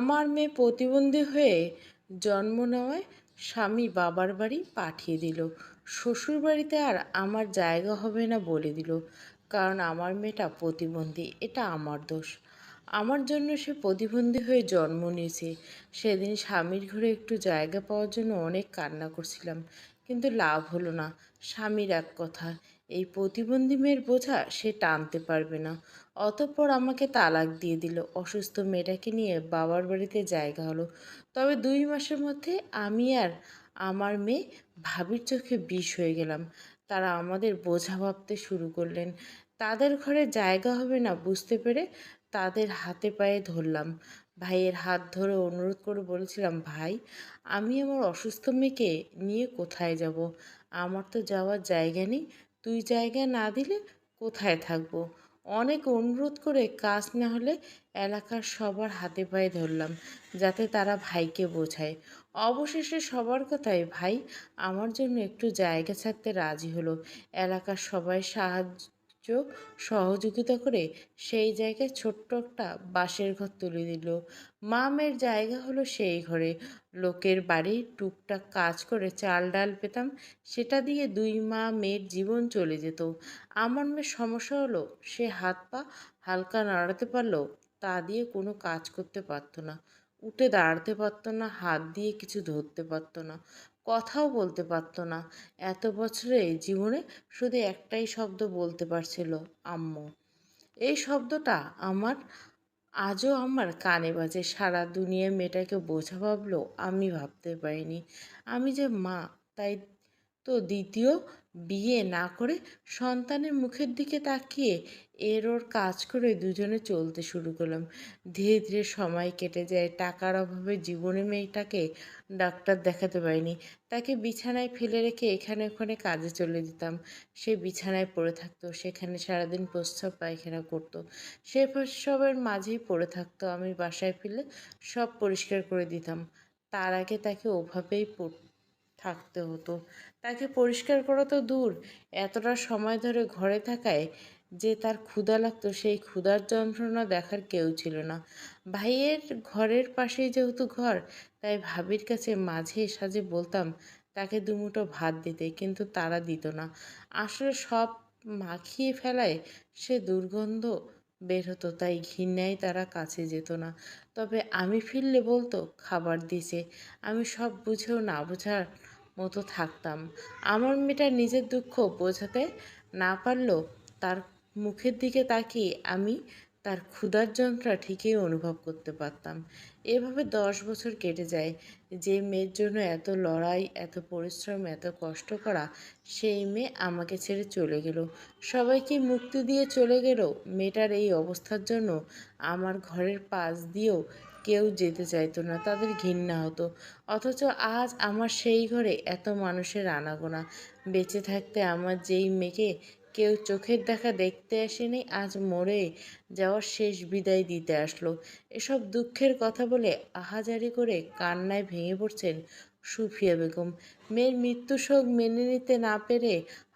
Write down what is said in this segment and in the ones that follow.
আমার মেয়ে প্রতিবন্ধী হয়ে জন্ম নেওয়ায় স্বামী বাবার বাড়ি পাঠিয়ে দিল। শ্বশুর বাড়িতে আর আমার জায়গা হবে না বলে দিল, কারণ আমার মেয়েটা প্রতিবন্ধী। এটা আমার দোষ। আমার জন্য সে প্রতিবন্ধী হয়ে জন্ম নিয়েছে। সেদিন স্বামীর ঘরে একটু জায়গা পাওয়ার জন্য অনেক কান্না করছিলাম, কিন্তু লাভ হলো না। স্বামীর এক কথা, এই প্রতিবন্ধী মেয়ের বোঝা সে টানতে পারবে না। অতঃপর আমাকে তালাক দিয়ে দিল। অসুস্থ মেয়েটাকে নিয়ে বাবার বাড়িতে জায়গা হলো। তবে 2 মাসের মধ্যে আমি আর আমার মেয়ে ভাবির চোখে বিষ হয়ে গেলাম। তারা আমাদের বোঝা ভাবতে শুরু করলেন। তাদের ঘরে জায়গা হবে না বুঝতে পেরে তাদের হাতে পায়ে ধরলাম। ভাইয়ের হাত ধরে অনুরোধ করে বলেছিলাম, ভাই, আমি আমার অসুস্থ মেয়েকে নিয়ে কোথায় যাব? আমার তো যাওয়ার জায়গা নেই। তুই জায়গা না দিলে কোথায় থাকবো? অনেক অনুরোধ করে কাজ না হলে এলাকার সবার হাতে পায়ে ধরলাম, যাতে তারা ভাইকে বোঝায়। অবশেষে সবার কথায় ভাই আমার জন্য একটু জায়গা ছাড়তে রাজি হলো। এলাকার সবাই সাহায্য সহযোগিতা করে সেই জায়গায় ছোট্ট একটা বাঁশের ঘর তুলে দিল। মা মেয়ের জায়গা হলো সেই ঘরে। লোকের বাড়ি টুকটাক কাজ করে চাল ডাল পেতাম, সেটা দিয়ে 2 মা মেয়ের জীবন চলে যেত। আমার মেয়ের সমস্যা হলো, সে হাত পা হালকা নাড়াতে পারলেও তা দিয়ে কোনো কাজ করতে পারতো না। উঠে দাঁড়াতে পারতো না, হাত দিয়ে কিছু ধরতে পারতো না, কথাও বলতে পারতো না। এত বছরে জীবনে শুধু একটাই শব্দ বলতে পারছিল, আম্মু। এই শব্দটা আজও আমার কানে বাজে। সারা দুনিয়ার মেয়েটাকে বোঝা ভাবলেও আমি ভাবতে পারিনি আমি যে মা। তাই তো দ্বিতীয় বিয়ে না করে সন্তানের মুখের দিকে তাকিয়ে এর ওর কাজ করে দুজনে চলতে শুরু করলাম। ধীরে ধীরে সময় কেটে যায়। টাকার অভাবে জীবনে মেয়েটাকে ডাক্তার দেখাতে পারিনি। তাকে বিছানায় ফেলে রেখে এখানে ওখানে কাজে চলে যেতাম। সে বিছানায় পড়ে থাকতো, সেখানে সারাদিন প্রস্রাব পায়খানা করতো। সে সবের মাঝেই পড়ে থাকতো। আমি বাসায় ফিরলে সব পরিষ্কার করে দিতাম। তার আগে তাকে ওভাবেই থাকতে হতো। তাকে পরিষ্কার করা তো দূর, এতটা সময় ধরে ঘরে থাকায় যে তার ক্ষুধা লাগতো, সেই ক্ষুধার যন্ত্রণা দেখার কেউ ছিল না। ভাইয়ের ঘরের পাশেই যেহেতু ঘর, তাই ভাবির কাছে মাঝে সাঝে বলতাম তাকে দুমুঠো ভাত দিতে, কিন্তু তারা দিত না। আসলে সব মাখিয়ে ফেলায় সে দুর্গন্ধ বের হতো, তাই ঘৃণায় তারা কাছে যেত না। তবে আমি ফিরলে বলতো খাবার দিছে। আমি সব বুঝেও না বোঝার মতো থাকতাম। আমার মেয়েটা নিজের দুঃখ বোঝাতে না পারলেও তার মুখের দিকে তাকিয়ে আমি তার ক্ষুধার যন্ত্রণা ঠিকই অনুভব করতে পারতাম। এভাবে 10 বছর কেটে যায়। যে মেয়ের জন্য এত লড়াই, এত পরিশ্রম, এত কষ্ট করা, সেই মেয়ে আমাকে ছেড়ে চলে গেল। সবাইকে মুক্তি দিয়ে চলে গেলেও মেয়েটার এই অবস্থার জন্য আমার ঘরের পাশ দিয়েও কেউ যেতে চাইতো না, তাদের ঘৃণা হতো। অথচ আজ আমার সেই ঘরে এত মানুষের আনাগোনা। বেঁচে থাকতে আমার যেই মেয়েকে কেউ চোখের দেখা দেখতে আসেনি, আজ মরে যাওয়ার শেষ বিদায় দিতে আসলো। এসব দুঃখের কথা বলে আহাজারি করে কান্নায় ভেঙে পড়ছেন সুফিয়া বেগম। মেয়ের মৃত্যু শোক মেনে নিতে না পেরে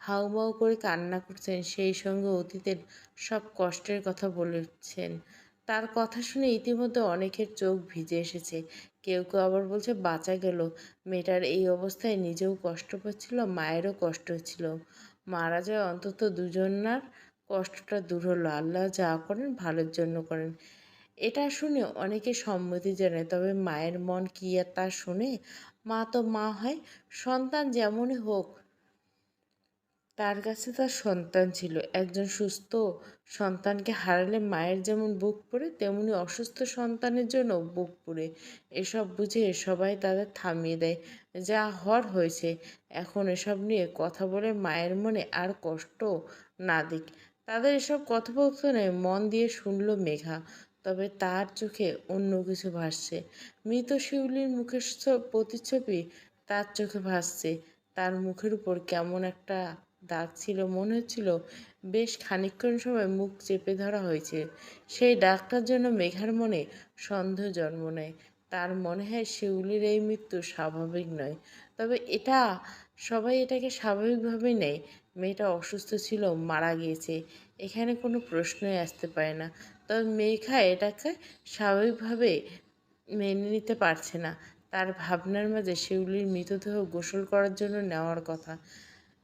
হাউমাউ করে কান্না করছেন, সেই সঙ্গে অতীতের সব কষ্টের কথা বলেছেন। তার কথা শুনে ইতিমধ্যে অনেকের চোখ ভিজে এসেছে। কেউ কেউ আবার বলছে বাঁচা গেল। মেয়েটার এই অবস্থায় নিজেও কষ্ট পাচ্ছিল, মায়েরও কষ্ট হচ্ছিল। মারা যায় অন্তত দুজনার কষ্টটা দূর হলো। আল্লাহ যা করেন ভালোর জন্য করেন। এটা শুনে অনেকে সম্মতি জানায়, তবে মায়ের মন কি আর তা শুনে? মা তো মা হয়। সন্তান যেমনই হোক, তার কাছে তার সন্তান ছিল। একজন সুস্থ সন্তানকে হারালে মায়ের যেমন বুক পোড়ে, তেমনি অসুস্থ সন্তানের জন্য বুক পোড়ে। এসব বুঝে সবাই তাদের থামিয়ে দেয়। যা হওয়ার হয়েছে, এখন এসব নিয়ে কথা বলে মায়ের মনে আর কষ্ট না দিক। তাদের এসব কথোপকথনে মন দিয়ে শুনল মেঘা। তবে তার চোখে অন্য কিছু ভাসছে। মৃত শিউলির মুখের প্রতিচ্ছবি তার চোখে ভাসছে। তার মুখের উপর কেমন একটা দাগ ছিল, মনে হচ্ছিল বেশ খানিকক্ষণ সময় মুখ চেপে ধরা হয়েছে। সেই দাগটার জন্য মেঘার মনে সন্দেহ জন্ম নেয়। তার মনে হয় শিউলির এই মৃত্যু স্বাভাবিক নয়। তবে সবাই এটাকে স্বাভাবিকভাবেই নেয়। মেয়েটা অসুস্থ ছিল, মারা গিয়েছে, এখানে কোনো প্রশ্নই আসতে পারে না। তবে মেঘা এটাকে স্বাভাবিকভাবে মেনে নিতে পারছে না। তার ভাবনার মাঝে শিউলির মৃতদেহ গোসল করার জন্য নেওয়ার কথা।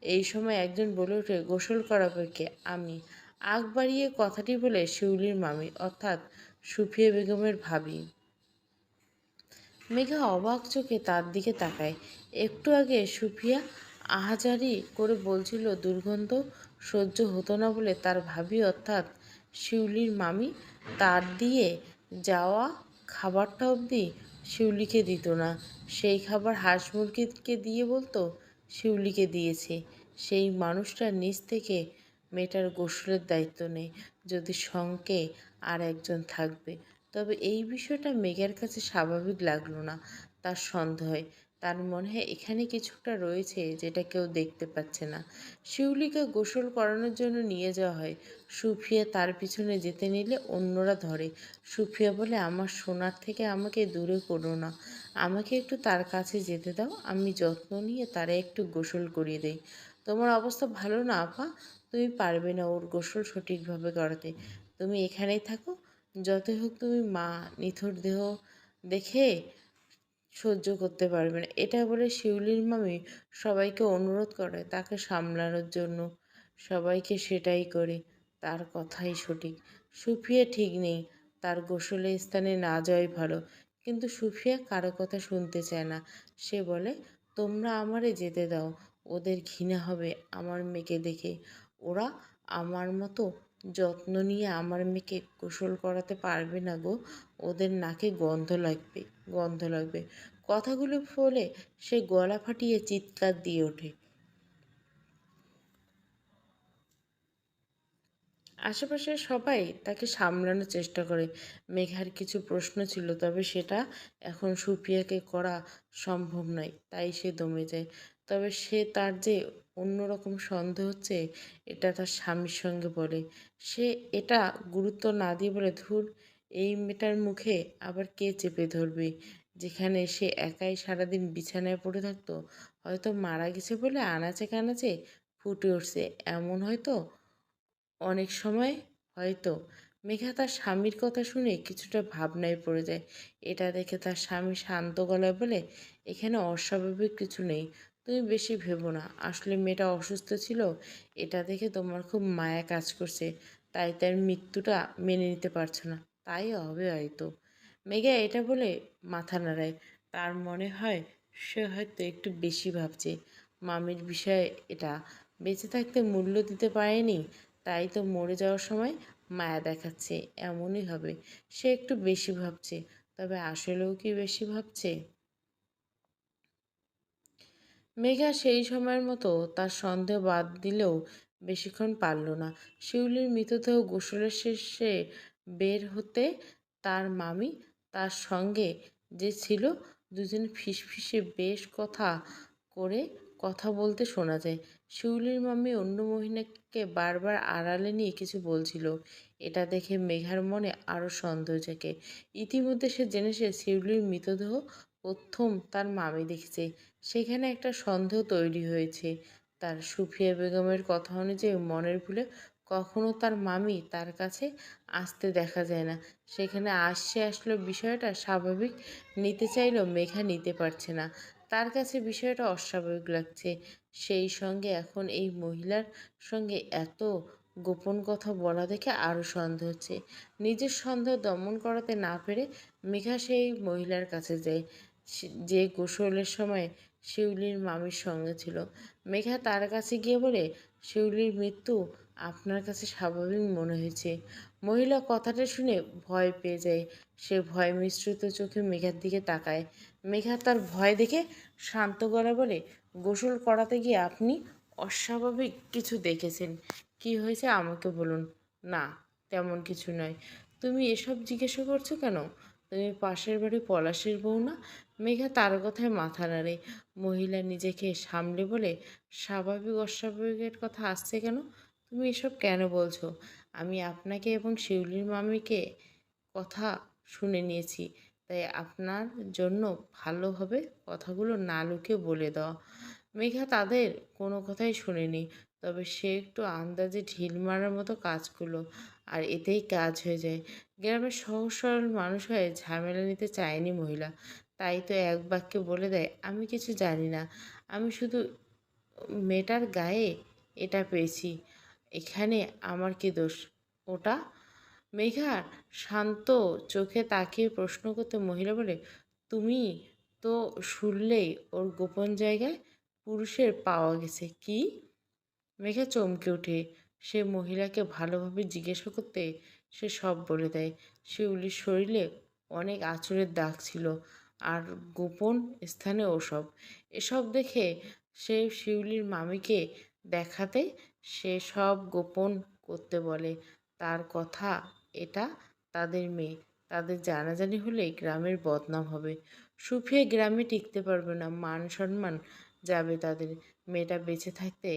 এই সময় একজন বলে ওঠে, গোসল করাবে কে? আমি। আগ বাড়িয়ে কথাটি বলে শিউলির মামি অর্থাৎ সুফিয়া বেগমের ভাবি। মেঘা অবাক চোখে তার দিকে তাকায়। একটু আগে সুফিয়া আহাজারি করে বলছিল দুর্গন্ধ সহ্য হতো না বলে তার ভাবি অর্থাৎ শিউলির মামি তার দিয়ে যাওয়া খাবারটা অবধি শিউলিকে দিত না। সেই খাবার হাঁস মুরগিকে দিয়ে বলতো শিউলিকে দিয়েছে। সেই মানুষটা নিজ থেকে মেয়েটার গোসলের দায়িত্ব নেয়। যদি সঙ্গে আর একজন থাকবে, তবে এই বিষয়টা মেঘের কাছে স্বাভাবিক লাগলো না। তার সন্দেহ হয়, তার মনে হয় এখানে কিছুটা রয়েছে যেটা কেউ দেখতে পাচ্ছে না। শিউলিকে গোসল করানোর জন্য নিয়ে যাওয়া হয়। সুফিয়া তার পিছনে যেতে নিলে অন্যরা ধরে। সুফিয়া বলে, আমার সোনার থেকে আমাকে দূরে করো না, আমাকে একটু তার কাছে যেতে দাও, আমি যত্ন নিয়ে তারা একটু গোসল করিয়ে দেই। তোমার অবস্থা ভালো না আপা, তুমি পারবে না ওর গোসল সঠিকভাবে করাতে। তুমি এখানেই থাকো, যতই হোক তুমি মা, নিথর দেহ দেখে সহ্য করতে পারবে না। এটা বলে শিউলির মামি সবাইকে অনুরোধ করে তাকে সামলানোর জন্য। সবাইকে সেটাই করে, তার কথাই সঠিক। সুফিয়া ঠিক নেই, তার গোসলের স্থানে না যাওয়াই ভালো। কিন্তু সুফিয়া কারো কথা শুনতে চায় না। সে বলে, তোমরা আমারে যেতে দাও, ওদের ঘৃণা হবে আমার মেয়েকে দেখে। ওরা আমার মতো যত্ন নিয়ে আমার মেয়েকে গোসল করাতে পারবে না গো, ওদের নাকে গন্ধ লাগবে। কথাগুলো বলে সে গলা ফাটিয়ে চিৎকার দিয়ে ওঠে। আশেপাশের সবাই তাকে সামলানোর চেষ্টা করে। মেঘার কিছু প্রশ্ন ছিল, তবে সেটা এখন সুফিয়াকে করা সম্ভব নয়, তাই সে দমে যায়। তবে সে তার যে অন্যরকম সন্দেহ হচ্ছে এটা তার স্বামীর সঙ্গে বলে। সে এটা গুরুত্ব না দিয়ে বলে, ধুর, এই মেয়েটার মুখে আবার কে চেপে ধরবে? যেখানে সে একাই সারাদিন বিছানায় পড়ে থাকতো, হয়তো মারা গেছে বলে আনাচে কানাচে ফুটে উঠছে, এমন হয়তো অনেক সময় হয়তো। মেঘা তার স্বামীর কথা শুনে কিছুটা ভাবনায় পড়ে যায়। এটা দেখে তার স্বামী শান্ত গলায় বলে, এখানে অস্বাভাবিক কিছু নেই, তুমি বেশি ভেবো না। আসলে মেয়েটা অসুস্থ ছিল, এটা দেখে তোমার খুব মায়া কাজ করছে, তাই তার মৃত্যুটা মেনে নিতে পারছো না, তাই হবে হয়তো। মেঘা এটা বলে মাথা নাড়ায়। তার মনে হয় সে হয়তো একটু বেশি ভাবছে। মামির বিষয়ে এটা বেঁচে থাকতে মূল্য দিতে পারেনি, তাই তো মরে যাওয়ার সময় মায়া দেখাচ্ছে, এমনই হবে। সে একটু বেশি ভাবছে, তবে আসলেও কি বেশি ভাবছে? মেঘা সেই সময়ের মতো তার সন্দেহ বাদ দিলেও বেশিক্ষণ পারল না। শিউলির মৃতদেহ গোসলের শেষে বের হতে তার মামি তার সঙ্গে যে ছিল, দুজনে ফিসফিসে বেশ করে কথা বলতে শোনা যায়। শিউলির মামি অন্য মহিলাকে বারবার আড়ালে নিয়ে কিছু বলছিল। এটা দেখে মেঘার মনে আরও সন্দেহ জাগে। ইতিমধ্যে সে জেনেছে শিউলির মৃতদেহ প্রথম তার মামি দেখেছে। সেখানে একটা সন্দেহ তৈরি হয়েছে তার। সুফিয়া বেগমের কথা অনুযায়ী মনের ভুলে কখনো তার মামি তার কাছে আসতে দেখা যায় না। সেখানে আসলো, বিষয়টা স্বাভাবিক নিতে চাইলেও মেঘা নিতে পারছে না। তার কাছে বিষয়টা অস্বাভাবিক লাগছে। সেই সঙ্গে এখন এই মহিলার সঙ্গে এত গোপন কথা বলা দেখে আরও সন্দেহ হচ্ছে। নিজের সন্দেহ দমন করাতে না পেরে মেঘা সেই মহিলার কাছে যায় যে গোসলের সময় শিউলির মামির সঙ্গে ছিল। মেঘা তার কাছে গিয়ে বলে, শিউলির মৃত্যু আপনার কাছে স্বাভাবিক মনে হয়েছে। মহিলা কথাটা শুনে ভয় পেয়ে যায়। সে ভয় মিশ্রিত চোখে মেঘার দিকে তাকায়। মেঘা তার ভয় দেখে শান্ত গলায় বলে, গোসল করাতে গিয়ে আপনি অস্বাভাবিক কিছু দেখেছেন, কি হয়েছে আমাকে বলুন। না, তেমন কিছু নয়। তুমি এসব জিজ্ঞাসা করছো কেন? তুমি পাশের বাড়ি পলাশের বউ না? মেঘা তার কথায় মাথা নাড়ে। মহিলা নিজেকে সামলে বলে, স্বাভাবিক অস্বাভাবিকের কথা আসছে কেন? তুমি এসব কেন বলছো? আমি আপনাকে এবং শিউলির মামিকে কথা শুনে নিয়েছি, তাই আপনার জন্য ভালো হবে কথাগুলো না লুকিয়ে বলে দেওয়া। মেঘা তাদের কোনো কথাই শোনেনি। তবে সে একটু আন্দাজে ঢিল মারার মতো কাজ করলো, আর এতেই কাজ হয়ে যায়। গ্রামের সহজ সরল মানুষ হয়ে ঝামেলা নিতে চায়নি মহিলা। তাই তো এক বাক্যে বলে দেয়, আমি কিছু জানি না, আমি শুধু মেয়েটার গায়ে এটা পেয়েছি, এখানে আমার কি দোষ? ওটা? মেঘা শান্ত চোখে তাকিয়ে প্রশ্ন করতে মহিলা বলে, তুমি তো শুনলেই ওর গোপন জায়গায় পুরুষের পাওয়া গেছে। কি? মেঘা চমকে ওঠে। সে মহিলাকে ভালোভাবে জিজ্ঞাসা করতে সে সব বলে দেয়। শিউলির শরীরে অনেক আঁচড়ের দাগ ছিল, আর গোপন স্থানে ওসব। এসব দেখে সে শিউলির মামিকে দেখাতে সে সব গোপন করতে বলে। তার কথা, এটা তাদের মেয়ে, তাদের জানাজানি হলে গ্রামের বদনাম হবে। সুফিয়া গ্রামে টিকতে পারবে না, মান সম্মান যাবে তাদের। মেয়েটা বেঁচে থাকতে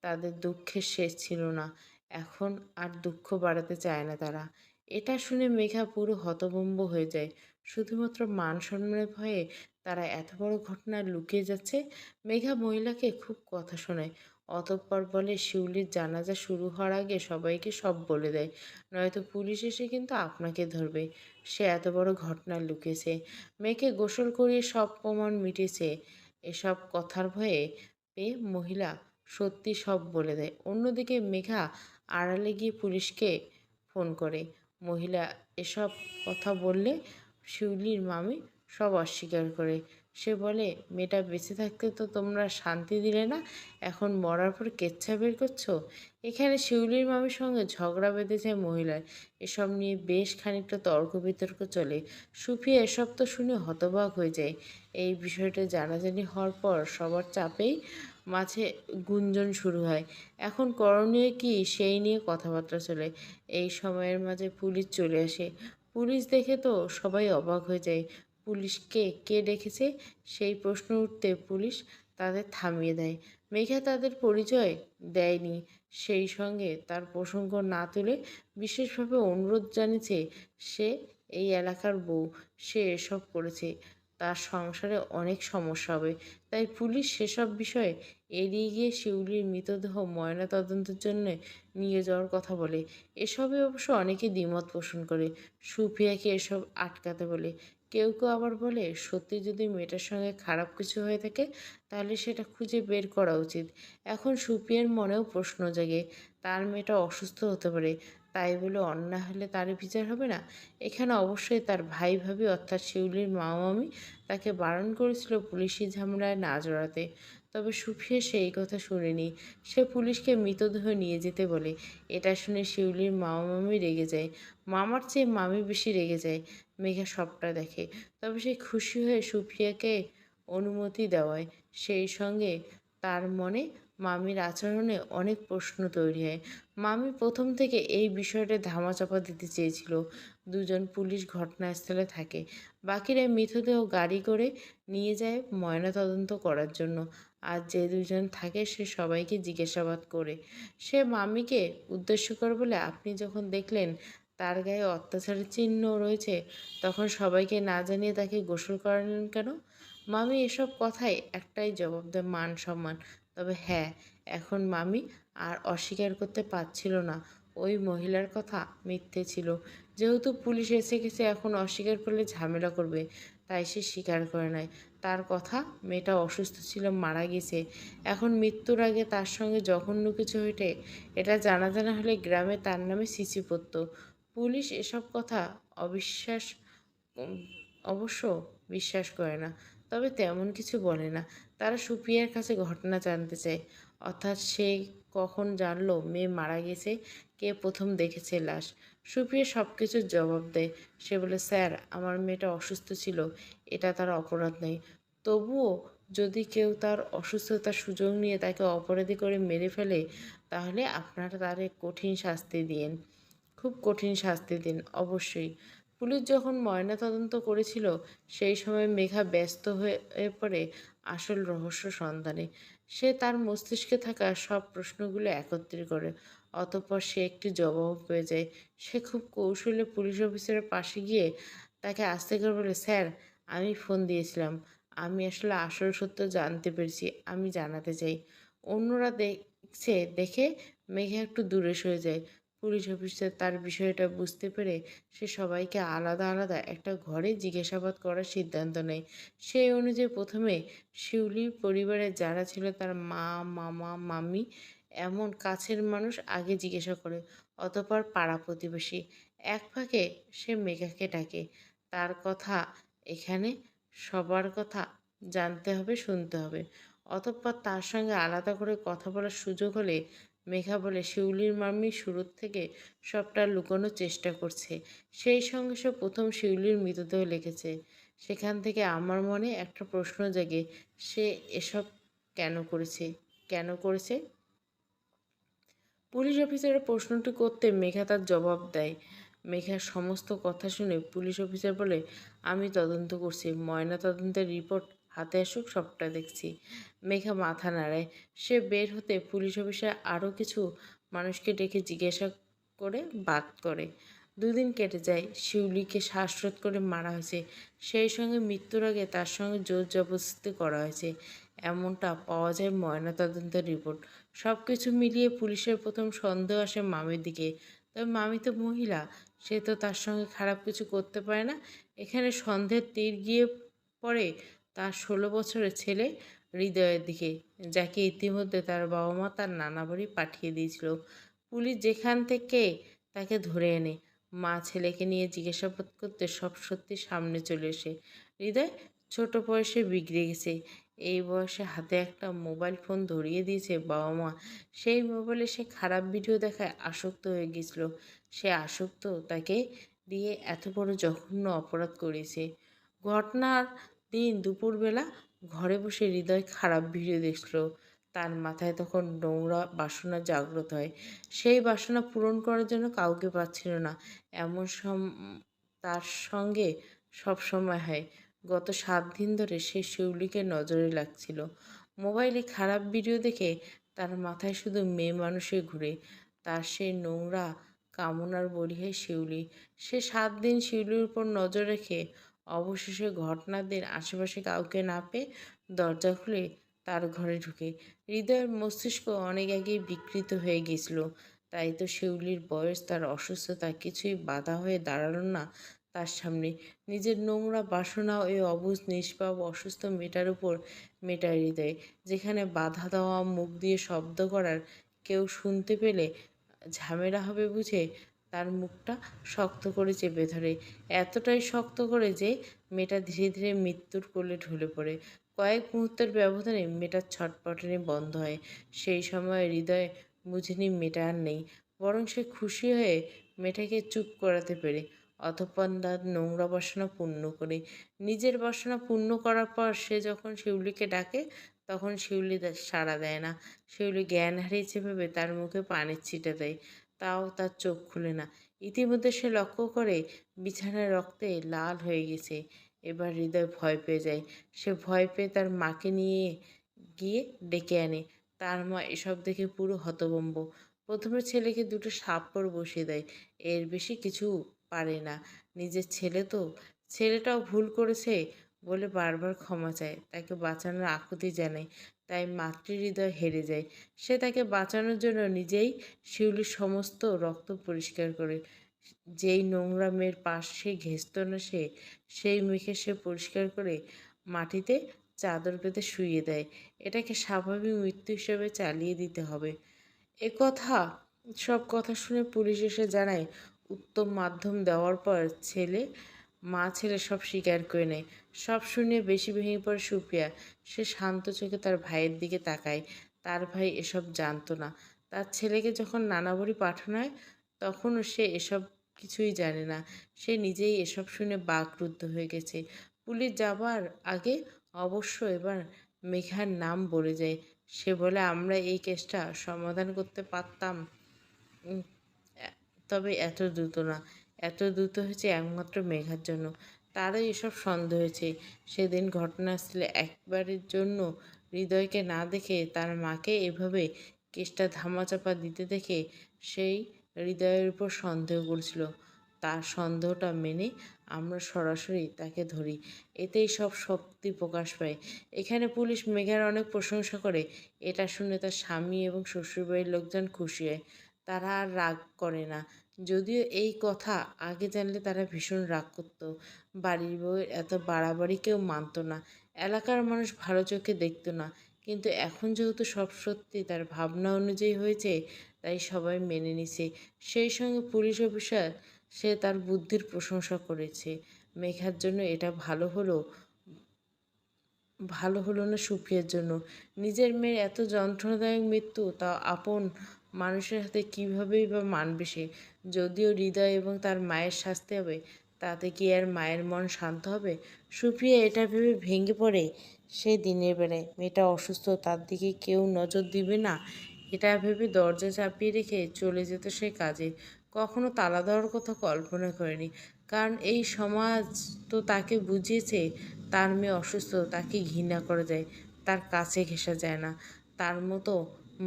তাদের দুঃখের শেষ ছিল না, এখন আর দুঃখ বাড়াতে চায় না তারা। এটা শুনে মেঘা পুরো হতভম্ব হয়ে যায়। শুধুমাত্র মান সম্মানের ভয়ে তারা এত বড় ঘটনা লুকিয়ে যাচ্ছে। মেঘা মহিলাকে খুব কথা শোনায়, অতঃপর বলে শিউলির জানাজা শুরু হওয়ার আগে সবাইকে সব বলে দেয়, নয়তো পুলিশ এসে কিন্তু আপনাকে ধরবে। সে এত বড় ঘটনা লুকিয়েছে, মেয়েকে গোসল করিয়ে সব প্রমাণ মিটেছে। এসব কথার ভয়ে পেয়ে মহিলা সত্যি সব বলে দেয়। অন্যদিকে মেঘা আড়ালে গিয়ে পুলিশকে ফোন করে। মহিলা এসব কথা বললে শিউলির মামি সব অস্বীকার করে। সে বলে, মেয়েটা বেঁচে থাকতে তো তোমরা শান্তি দিলে না, এখন মরার পর কেচ্ছা বের করছো। এখানে শিউলির মামির সঙ্গে ঝগড়া বেঁধে যায় মহিলার। এসব নিয়ে বেশ খানিকটা তর্ক বিতর্ক চলে। সুফিয়া এসব তো শুনে হতবাক হয়ে যায়। এই বিষয়টা জানাজানি হওয়ার পর সবার চাপেই মাঝে গুঞ্জন শুরু হয়। এখন করণীয় কি সেই নিয়ে কথাবার্তা চলে। এই সময়ের মাঝে পুলিশ চলে আসে। পুলিশ দেখে তো সবাই অবাক হয়ে যায়। পুলিশকে কে ডেকেছে সেই প্রশ্ন উঠতে পুলিশ তাদের থামিয়ে দেয়। মেঘা তাদের পরিচয় দেয়নি, সেই সঙ্গে তার প্রসঙ্গ না তুলে বিশেষভাবে অনুরোধ জানিয়েছে, সে এই এলাকার বউ, সে এসব করেছে, তার সংসারে অনেক সমস্যা হবে। তাই পুলিশ সেসব বিষয়ে এড়িয়ে গিয়ে শিউলির মৃতদেহ ময়নাতদন্তের জন্য নিয়ে যাওয়ার কথা বলে। এসবে অবশ্য অনেকে দ্বিমত পোষণ করে। সুফিয়াকে এসব আটকাতে বলে। কেউ কেউ আবার বলে, সত্যি যদি মেয়েটার সঙ্গে খারাপ কিছু হয়ে থাকে তাহলে সেটা খুঁজে বের করা উচিত। এখন সুফিয়ার মনেও প্রশ্ন জাগে, তার মেয়েটা অসুস্থ হতে পারে, তাই বলে অন্যায় হলে তার বিচার হবে না? এখানে অবশ্যই তার ভাই ভাবি অর্থাৎ শিউলির মা মামি তাকে বারণ করেছিল পুলিশি ঝামেলায় না জড়াতে। তবে সুফিয়া সেই কথা শুনেনি। সে পুলিশকে মৃতদেহ নিয়ে যেতে বলে। এটা শুনে শিউলির মামা মামি রেগে যায়। মামার চেয়ে মামি বেশি রেগে যায়। মেঘা সবটা দেখে। তবে সে খুশি হয়ে সুফিয়াকে অনুমতি দেওয়ায়। সেই সঙ্গে তার মনে মামির আচরণে অনেক প্রশ্ন তৈরি হয়। মামি প্রথম থেকে এই বিষয়টা ধামাচাপা দিতে চেয়েছিল। দুজন পুলিশ ঘটনাস্থলে থাকে, বাকিরা মৃতদেহ গাড়ি করে নিয়ে যায় ময়নাতদন্ত করার জন্য। আর যে দুজন থাকে সে সবাইকে জিজ্ঞাসাবাদ করে। সে মামিকে উদ্দেশ্য করে বলে, আপনি যখন দেখলেন তার গায়ে অত্যাচারের চিহ্ন রয়েছে তখন সবাইকে না জানিয়ে তাকে গোসল করালেন কেন? মামি এসব কথায় একটাই জবাব দেয়, মান সম্মান। তবে হ্যাঁ, এখন মামি আর অস্বীকার করতে পারছিল না ওই মহিলার কথা মিথ্যে ছিল। যেহেতু পুলিশ এসে গেছে, এখন অস্বীকার করলে ঝামেলা করবে, তাই সে স্বীকার করে নেয়। তার কথা, মেয়েটা অসুস্থ ছিল, মারা গেছে। এখন মৃত্যুর আগে তার সঙ্গে জঘন্য কিছু হয়েছে, এটা জানা হলে গ্রামে তার নামে সিসি পড়তো। পুলিশ এসব কথা অবিশ্বাস উম, অবশ্য বিশ্বাস করে না, তবে তেমন কিছু বলে না। তারা সুপিয়ার কাছে ঘটনা জানতে চায়, অর্থাৎ সে কখন জানলো মেয়ে মারা গেছে, কে প্রথম দেখেছে লাশ। সুপ্রিয়া সব কিছুর জবাব দেয়। সে বলে, স্যার, আমার মেয়েটা অসুস্থ ছিল, এটা তার অপরাধ নেই। তবুও যদি কেউ তার অসুস্থতার সুযোগ নিয়ে তাকে অপরাধী করে মেরে ফেলে, তাহলে আপনারা তারে কঠিন শাস্তি দিন, খুব কঠিন শাস্তি দিন অবশ্যই। পুলিশ যখন ময়নাতদন্ত করেছিল সেই সময় মেঘা ব্যস্ত হয়ে পড়ে আসল রহস্য সন্ধানে। সে তার মস্তিষ্কে থাকা সব প্রশ্নগুলো একত্রিত করে। অতঃপর সে একটি জবাব পেয়ে যায়। সে খুব কৌশলে পুলিশ অফিসারের পাশে গিয়ে তাকে আস্তে করে বলে, স্যার, আমি ফোন দিয়েছিলাম, আমি আসলে আসল সত্য জানতে পেরেছি, আমি জানাতে চাই। অন্যরা সে দেখে মেঘা একটু দূরে সরে যায়। পুলিশ অফিসার তার বিষয়টা বুঝতে পেরে সে সবাইকে আলাদা আলাদা একটা ঘরে জিজ্ঞাসাবাদ করার সিদ্ধান্ত নেয়। সেই অনুযায়ী প্রথমে শিউলির পরিবারের যারা ছিল তার মা, মামা, মামি এমন কাছের মানুষ আগে জিজ্ঞাসা করে, অতঃপর পাড়া প্রতিবেশী। এক ফাঁকে সে মেঘাকে ডাকে। তার কথা এখানে সবার কথা জানতে হবে, শুনতে হবে। অতঃপর তার সঙ্গে আলাদা করে কথা বলার সুযোগ হলে মেঘা বলে শিউলির মাম্মি শুরুর থেকে সবটা লুকোনোর চেষ্টা করছে। সেই সঙ্গে সে প্রথম শিউলির মৃতদেহ লিখেছে। সেখান থেকে আমার মনে একটা প্রশ্ন জাগে, সে এসব কেন করেছে? কেন করেছে? পুলিশ অফিসারের প্রশ্নটি করতে মেঘা তার জবাব দেয়। মেঘার সমস্ত কথা শুনে পুলিশ অফিসার বলে, আমি তদন্ত করছি, ময়না তদন্তের রিপোর্ট হাতে আসুক সবটা দেখছি। মেঘা মাথা নাড়ায়। সে বের হতে পুলিশ অফিসার আরও কিছু মানুষকে ডেকে জিজ্ঞাসা করে বাদ করে। দুদিন কেটে যায়। শিউলিকে শ্বাসরোধ করে মারা হয়েছে, সেই সঙ্গে মৃত্যুর আগে তার সঙ্গে জোর জবরদস্তি করা হয়েছে, এমনটা পাওয়া যায় ময়নাতদন্তের রিপোর্ট। সব কিছু মিলিয়ে পুলিশের প্রথম সন্দেহ আসে মামির দিকে। তবে মামি তো মহিলা, সে তো তার সঙ্গে খারাপ কিছু করতে পারে না। এখানে সন্দেহের তীর গিয়ে পড়ে তার 16 বছরের ছেলে হৃদয়ের দিকে, যাকে ইতিমধ্যে তার বাবা মা তার নানা বাড়ি পাঠিয়ে দিয়েছিল। পুলিশ যেখান থেকে তাকে ধরে এনে মা ছেলেকে নিয়ে জিজ্ঞাসাবাদ করতে সব সত্যি সামনে চলে এসে হৃদয় ছোট বয়সে বিগড়ে গেছে। এই বয়সে হাতে একটা মোবাইল ফোন ধরিয়ে দিয়েছে বাবা মা। সেই মোবাইলে সে খারাপ ভিডিও দেখায় আসক্ত হয়ে গেছিল। সে আসক্ত তাকে দিয়ে এত বড় জঘন্য অপরাধ করেছে। ঘটনার দিন দুপুরবেলা ঘরে বসে হৃদয় খারাপ ভিডিও দেখছিল। তার মাথায় তখন নোংরা বাসনা জাগ্রত হয়। সেই বাসনা পূরণ করার জন্য কাউকে পাচ্ছিল না। এমন তার সঙ্গে সব সময় হয়। গত 7 দিন ধরে সে শিউলিকে নজরে লাগছিল। মোবাইলে খারাপ ভিডিও দেখে তার মাথায় শুধু মেয়ে মানুষই ঘুরে। তার সেই নোংরা কামনার বলিহাই শিউলি। সে 7 দিন শিউলির উপর নজর রেখে অবশেষে ঘটনার দিন আশেপাশে কাউকে না পেয়ে দরজা খুলে তার ঘরে ঢুকে। হৃদয়ের মস্তিষ্ক অনেক আগেই বিকৃত হয়ে গিয়েছিল। তাই তো শিউলির বয়স, তার অসুস্থতা কিছুই বাধা হয়ে দাঁড়ালো না তার সামনে। নিজের নোংরা বাসনা ওই অবুঝ নিষ্পাপ অসুস্থ মেয়েটার উপর মেটায় হৃদয়। যেখানে বাধা দেওয়া, মুখ দিয়ে শব্দ করার কেউ শুনতে পেলে ঝামেলা হবে বুঝে তার মুখটা শক্ত করে চেপে ধরে। এতটাই শক্ত করে যে মেয়েটা ধীরে ধীরে মৃত্যুর কোলে ঢলে পড়ে। কয়েক মুহূর্তের ব্যবধানে মেয়েটার ছটপটানি বন্ধ হয়। সেই সময় হৃদয় বুঝেনি মেয়েটা আর নেই, বরং সে খুশি হয়ে মেয়েটাকে চুপ করাতে পেরে। অতঃপর তার নোংরা বাসনা পূর্ণ করে। নিজের বাসনা পূর্ণ করার পর সে যখন শিউলিকে ডাকে তখন শিউলি সাড়া দেয় না। শিউলি জ্ঞান হারিয়েছে ভেবে তার মুখে পানির ছিটা দেয়, তাও তার চোখ খুলে না। ইতিমধ্যে সে লক্ষ্য করে বিছানায় রক্তে লাল হয়ে গেছে। এবার হৃদয় ভয় পেয়ে যায়। সে ভয় পেয়ে তার মাকে নিয়ে গিয়ে ডেকে আনে। তার মা এসব দেখে পুরো হতভম্ব। প্রথমে ছেলেকে দুটো থাপ্পড় বসিয়ে দেয়। এর বেশি কিছু পারে না। নিজের ছেলে তো, ছেলেটাও ভুল করেছে বলে বারবার ক্ষমা চায়, তাকে বাঁচানোর আকুতি জানায়। তাই মাতৃহৃদয় হেরে যায়। সে তাকে বাঁচানোর জন্য নিজেই শিউলির সমস্ত রক্ত পরিষ্কার করে। যেই নোংরা মেয়ের পাশ সে ঘেঁষত না সে, সেই মেয়েকে সে পরিষ্কার করে মাটিতে চাদর পেতে শুইয়ে দেয়। এটাকে স্বাভাবিক মৃত্যু হিসেবে চালিয়ে দিতে হবে। একথা সব কথা শুনে পুলিশ এসে জানায়, উত্তম মাধ্যম দেওয়ার পর মা ছেলে সব স্বীকার করে নেয়। সব শুনে বেশি ভেঙে পড়ে সুপ্রিয়া। সে শান্ত চোখে তার ভাইয়ের দিকে তাকায়। তার ভাই এসব জানতো না। তার ছেলেকে যখন নানাবাড়ি পাঠানো হয় তখনও সে এসব কিছুই জানে না। সে নিজেই এসব শুনে বাকরুদ্ধ হয়ে গেছে। পুলিশ যাবার আগে অবশ্য এবার মেঘার নাম বলে যায়। সে বলে, আমরা এই কেসটা সমাধান করতে পারতাম, উম, তবে এত দ্রুত না। এত দ্রুত হয়েছে একমাত্র মেঘার জন্য। তারই এসব সন্দেহ হয়েছে। সেদিন ঘটনাস্থলে একবারের জন্য হৃদয়কে না দেখে তার মাকে এভাবে কেসটা ধামাচাপা দিতে দেখে সেই হৃদয়ের উপর সন্দেহ করছিল। তার সন্দেহটা মেনে আমরা সরাসরি তাকে ধরি, এতেই সব শক্তি প্রকাশ পায়। এখানে পুলিশ মেঘার অনেক প্রশংসা করে। এটা শুনে তার স্বামী এবং শ্বশুরবাড়ির লোকজন খুশি হয়। তারা আর রাগ করে না। যদিও এই কথা আগে জানলে তারা ভীষণ রাগ করত। বাড়ির বউয়ের এত বাড়াবাড়ি কেউ মানত না, এলাকার মানুষ ভালো চোখে দেখতো না। কিন্তু এখন যেহেতু সব সত্যি তার ভাবনা অনুযায়ী হয়েছে, তাই সবাই মেনে নিছে। সেই সঙ্গে পুলিশ অফিসার সে তার বুদ্ধির প্রশংসা করেছে। মেঘার জন্য এটা ভালো হলো না সুপ্রিয়ার জন্য। নিজের মেয়ের এত যন্ত্রণাদায়ক মৃত্যু তা আপন মানুষের হাতে কীভাবেই বা মানবে সে। যদিও হৃদয় এবং তার মায়ের শাস্তি হবে, তাতে কি আর মায়ের মন শান্ত হবে? সুপ্রিয়া এটা ভেবে ভেঙে পড়ে। সে দিনের বেলায় মেয়েটা অসুস্থ, তার দিকে কেউ নজর দিবে না, এটা ভেবে দরজা চাপিয়ে রেখে চলে যেত সে কাজে। কখনো তালা দেওয়ার কথা কল্পনা করেনি, কারণ এই সমাজ তো তাকে বুঝিয়েছে তার মেয়ে অসুস্থ, তাকে ঘৃণা করা যায়, তার কাছে ঘেঁষা যায় না। তার মতো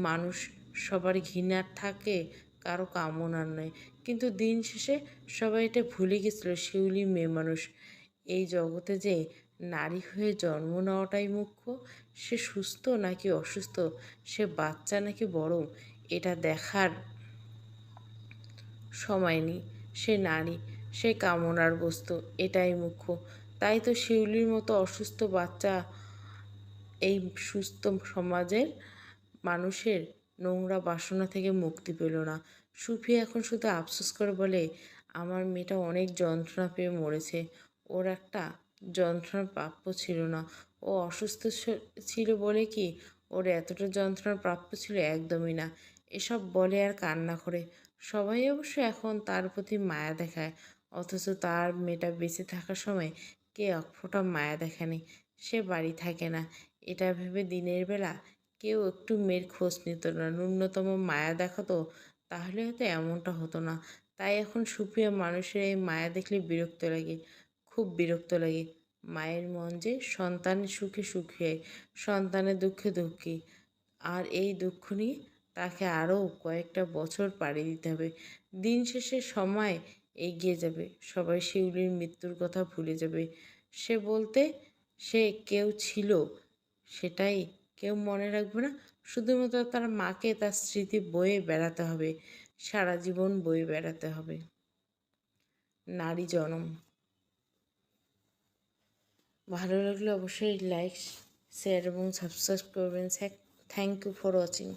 মানুষ সবার ঘৃণার থাকে, কারো কামনার নয়। কিন্তু দিন শেষে সবাই এটা ভুলে গেছিল শিউলি মেয়ে মানুষ। এই জগতে যে নারী হয়ে জন্ম নেওয়াটাই মুখ্য। সে সুস্থ নাকি অসুস্থ, সে বাচ্চা নাকি বড়, এটা দেখার সময় নেই। সে নারী, সে কামনার বস্তু, এটাই মুখ্য। তাই তো শিউলির মতো অসুস্থ বাচ্চা এই সুস্থ সমাজের মানুষের নোংরা বাসনা থেকে মুক্তি পেল না। সুফি এখন শুধু আফসোস করে বলে, আমার মেয়েটা অনেক যন্ত্রণা পেয়ে মরেছে। ওর একটা যন্ত্রণার প্রাপ্য ছিল না। ও অসুস্থ ছিল বলে কি ওর এতটা যন্ত্রণার প্রাপ্য ছিল? একদমই না। এসব বলে আর কান্না করে। সবাই অবশ্য এখন তার প্রতি মায়া দেখায়, অথচ তার মেয়েটা বেঁচে থাকার সময় কে এক ফোঁটা মায়া দেখায়নি। সে বাড়ি থাকে না, এটা ভেবে দিনের বেলা কেউ একটু মেয়ের খোঁজ নিত না, ন্যূনতম মায়া দেখাতো, তাহলে হয়তো এমনটা হতো না। তাই এখন সুপ্রিয়া মানুষের এই মায়া দেখলে বিরক্ত লাগে, খুব বিরক্ত লাগে। মায়ের মন যে সন্তানের সুখে সুখী, সন্তানের দুঃখে দুঃখী, আর এই দুঃখ নিয়ে তাকে আরও কয়েকটা বছর পাড়ি দিতে হবে। দিন শেষে সময় এগিয়ে যাবে, সবাই শিউলির মৃত্যুর কথা ভুলে যাবে। সে বলতে সে কেউ ছিল, সেটাই কেউ মনে রাখবে না। শুধুমাত্র তার মাকে তার স্মৃতি বয়ে বেড়াতে হবে, সারা জীবন বয়ে বেড়াতে হবে। নারী জনম। ভালো লাগলে অবশ্যই লাইক, শেয়ার এবং সাবস্ক্রাইব করবেন। Thank you for watching.